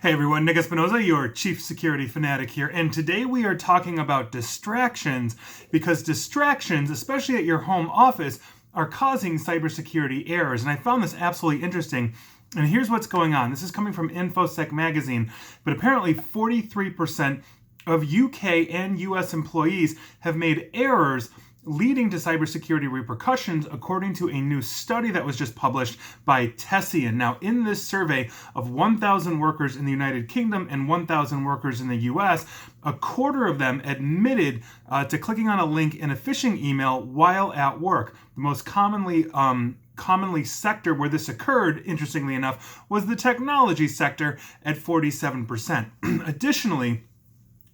Hey everyone, Nick Espinoza, your chief security fanatic here, and today we are talking about distractions because distractions, especially at your home office, are causing cybersecurity errors. And I found this absolutely interesting. And here's what's going on. This is coming from InfoSec magazine, but apparently 43% of UK and US employees have made errors leading to cybersecurity repercussions, according to a new study that was just published by Tessian. Now, in this survey of 1,000 workers in the United Kingdom and 1,000 workers in the US, a quarter of them admitted to clicking on a link in a phishing email while at work. The most commonly sector where this occurred, interestingly enough, was the technology sector at 47%. Additionally,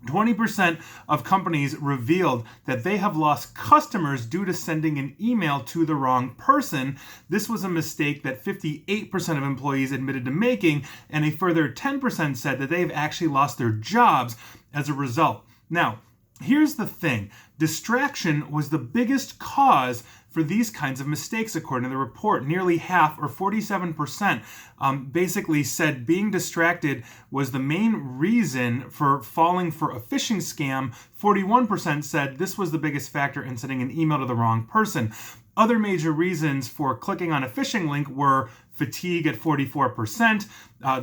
20% of companies revealed that they have lost customers due to sending an email to the wrong person. This was a mistake that 58% of employees admitted to making, and a further 10% said that they've actually lost their jobs as a result. Now, here's the thing. Distraction was the biggest cause for these kinds of mistakes, according to the report. Nearly half, or 47%, basically said being distracted was the main reason for falling for a phishing scam. 41% said this was the biggest factor in sending an email to the wrong person. Other major reasons for clicking on a phishing link were fatigue at 44%,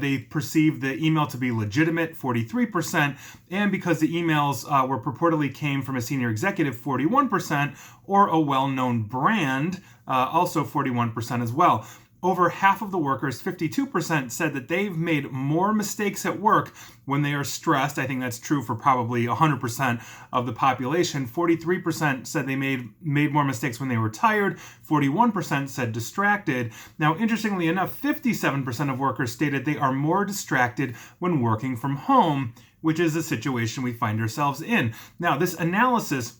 they perceived the email to be legitimate, 43%, and because the emails were purportedly came from a senior executive, 41%, or a well-known brand, also 41% as well. Over half of the workers, 52%, said that they've made more mistakes at work when they are stressed. I think that's true for probably 100% of the population. 43% said they made more mistakes when they were tired. 41% said distracted. Now, interestingly enough, 57% of workers stated they are more distracted when working from home, which is a situation we find ourselves in. Now, this analysis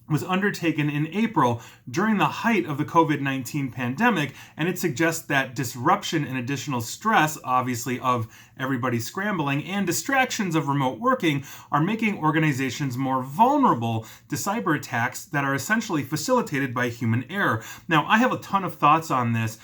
was undertaken in April during the height of the COVID-19 pandemic, and it suggests that disruption and additional stress, obviously of everybody scrambling, and distractions of remote working are making organizations more vulnerable to cyber attacks that are essentially facilitated by human error. Now, I have a ton of thoughts on this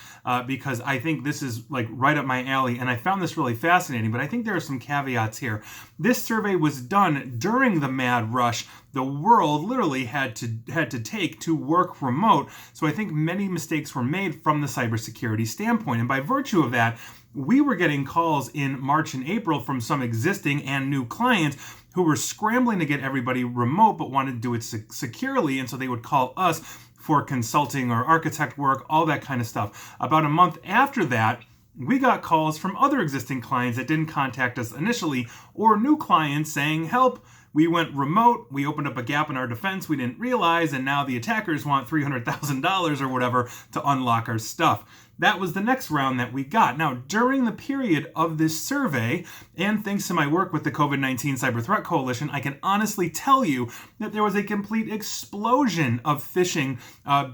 because I think this is like right up my alley, and I found this really fascinating, but I think there are some caveats here. This survey was done during the mad rush the world literally had to take to work remote. So I think many mistakes were made from the cybersecurity standpoint. And by virtue of that, we were getting calls in March and April from some existing and new clients who were scrambling to get everybody remote but wanted to do it securely. And so they would call us for consulting or architect work, all that kind of stuff. About a month after that, we got calls from other existing clients that didn't contact us initially, or new clients saying, help, we went remote, we opened up a gap in our defense we didn't realize, and now the attackers want $300,000 or whatever to unlock our stuff. That was the next round that we got. Now, during the period of this survey, and thanks to my work with the COVID-19 Cyber Threat Coalition, I can honestly tell you that there was a complete explosion of phishing,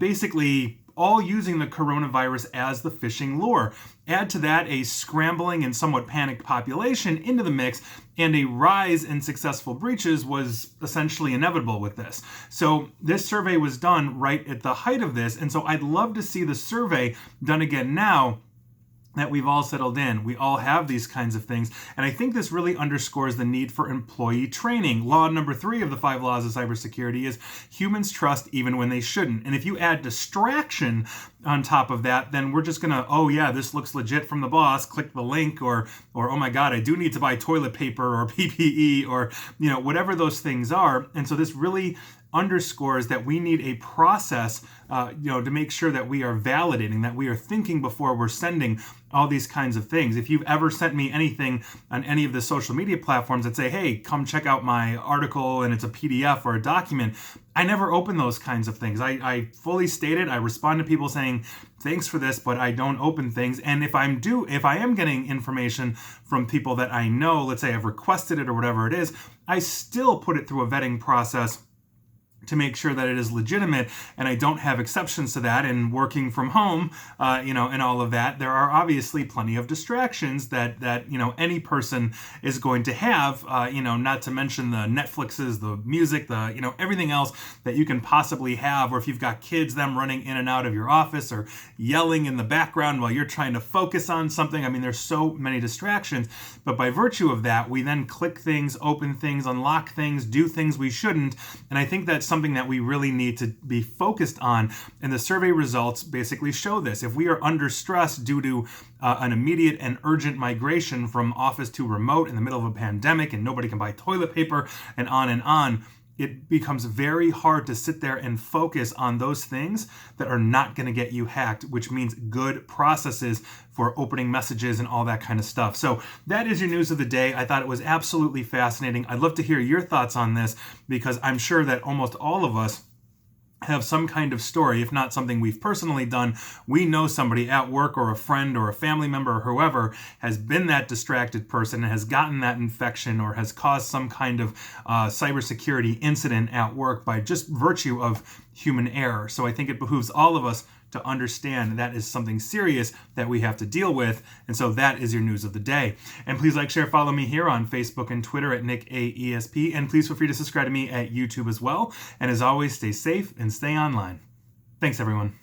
basically all using the coronavirus as the phishing lure. Add to that a scrambling and somewhat panicked population into the mix, and a rise in successful breaches was essentially inevitable with this. So this survey was done right at the height of this, and so I'd love to see the survey done again now that we've all settled in. We all have these kinds of things. And I think this really underscores the need for employee training. Law number 3 of the 5 laws of cybersecurity is humans trust even when they shouldn't. And if you add distraction on top of that, then we're just gonna, oh yeah, this looks legit from the boss, click the link, or oh my God, I do need to buy toilet paper or PPE or, whatever those things are. And so this really underscores that we need a process, to make sure that we are validating, that we are thinking before we're sending all these kinds of things. If you've ever sent me anything on any of the social media platforms that say, hey, come check out my article and it's a PDF or a document, I never open those kinds of things. I fully state it. I respond to people saying, thanks for this, but I don't open things. And if I am getting information from people that I know, let's say I've requested it or whatever it is, I still put it through a vetting process to make sure that it is legitimate and I don't have exceptions to that. And working from home, and all of that, there are obviously plenty of distractions that any person is going to have. Not to mention the Netflixes, the music, the everything else that you can possibly have. Or if you've got kids, them running in and out of your office or yelling in the background while you're trying to focus on something. I mean, there's so many distractions. But by virtue of that, we then click things, open things, unlock things, do things we shouldn't. And I think that's something that we really need to be focused on. And the survey results basically show this. If we are under stress due to an immediate and urgent migration from office to remote in the middle of a pandemic and nobody can buy toilet paper and on, it becomes very hard to sit there and focus on those things that are not going to get you hacked, which means good processes for opening messages and all that kind of stuff. So that is your news of the day. I thought it was absolutely fascinating. I'd love to hear your thoughts on this because I'm sure that almost all of us have some kind of story, if not something we've personally done. We know somebody at work or a friend or a family member or whoever has been that distracted person and has gotten that infection or has caused some kind of cybersecurity incident at work by just virtue of human error. So I think it behooves all of us to understand that is something serious that we have to deal with. And so that is your news of the day. And please like, share, follow me here on Facebook and Twitter at NickAESP. And please feel free to subscribe to me at YouTube as well. And as always, stay safe and stay online. Thanks, everyone.